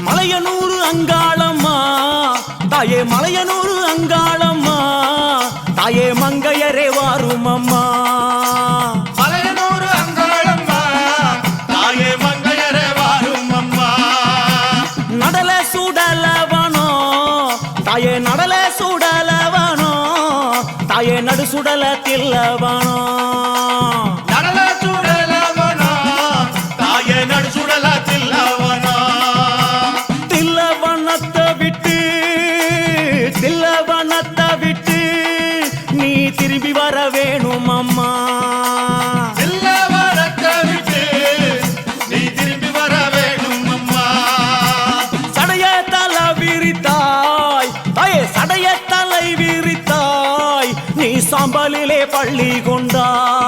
மலையனூர் அங்காளம்மா தாயே, மலையனூர் அங்காளம்மா தாயே, மங்கையரே வாரும் அம்மா. மலையனூர் அங்காளம்மா தாயே, மங்கையரே வாரும் அம்மா. நடல சுடலவனோ தாயே, நடல சுடலவனோ தாயே, நடு சுடல தில்லவனோ. நடல சுடலவனோ தாயே, நடு சுடல தில்லவனோ. தில்லவனத்தை விட்டு நீ திரும்பி வர வேணும் அம்மா. தில்லவனத்தை விட்டு நீ திரும்பி வர வேணும் அம்மா. சடைய தலை விரித்தாய் தாயே, சடைய தலை விரித்தாய் நீ சாம்பலிலே பள்ளி கொண்டாய்.